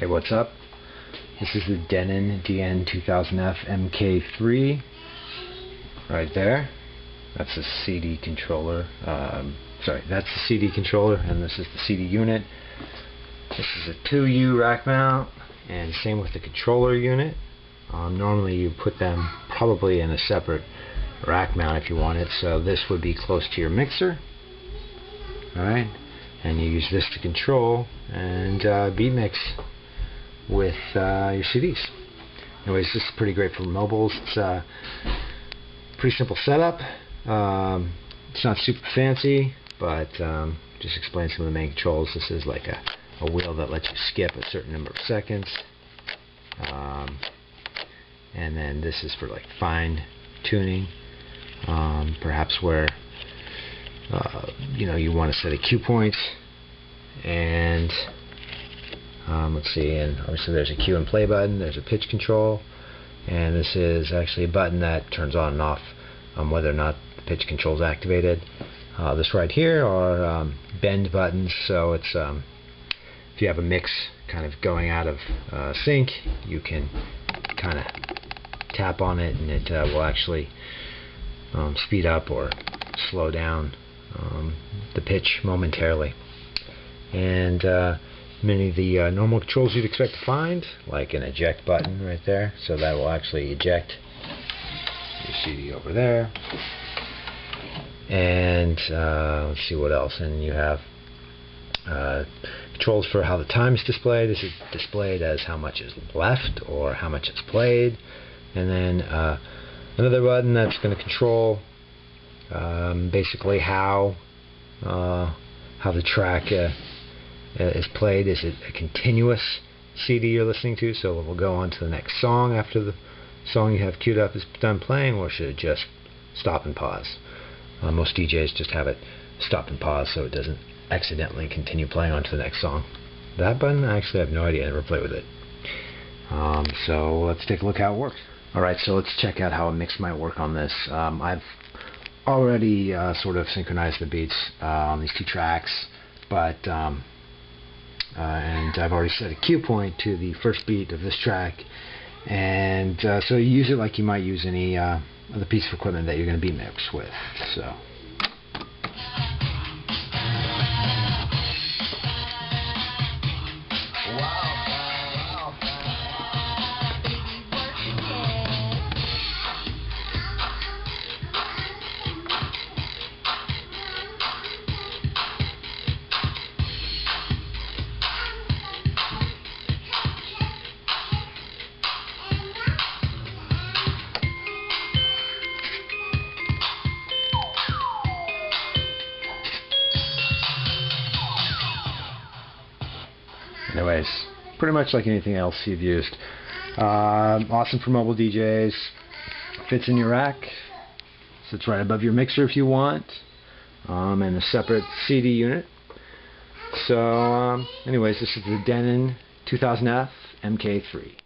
Hey, what's up? This is the Denon DN-2000F MKIII right there. That's the CD controller. That's the CD controller, and this is the CD unit. This is a 2U rack mount, and same with the controller unit. Normally you put them probably in a separate rack mount if you want it, so this would be close to your mixer. Alright, and you use this to control and beat mix with your CDs. Anyways, this is pretty great for mobiles. It's a pretty simple setup. It's not super fancy, but just explain some of the main controls. This is like a wheel that lets you skip a certain number of seconds, and then this is for like fine tuning, perhaps where you want to set a cue point, and let's see, and obviously there's a cue and play button, there's a pitch control, and this is actually a button that turns on and off whether or not the pitch control is activated. This right here are bend buttons, so it's if you have a mix kind of going out of sync, you can kind of tap on it and it will actually speed up or slow down the pitch momentarily. And many of the normal controls you'd expect to find, like an eject button right there, so that will actually eject your CD over there. And let's see what else. And you have controls for how the time is displayed. This is displayed as how much is left or how much is played. And then another button that's going to control basically how the track is played. Is it a continuous CD you're listening to, so it will go on to the next song after the song you have queued up is done playing, or should it just stop and pause? Most DJs just have it stop and pause so it doesn't accidentally continue playing on to the next song. That button, I actually have no idea. I never played with it. So let's take a look how it works. Alright, so let's check out how a mix might work on this. I've already sort of synchronized the beats on these two tracks, but and I've already set a cue point to the first beat of this track, and so you use it like you might use any other piece of equipment that you're going to beat mix with. So anyways, pretty much like anything else you've used. Awesome for mobile DJs. Fits in your rack. Sits right above your mixer if you want. And a separate CD unit. So anyways, this is the Denon 2000F MKIII.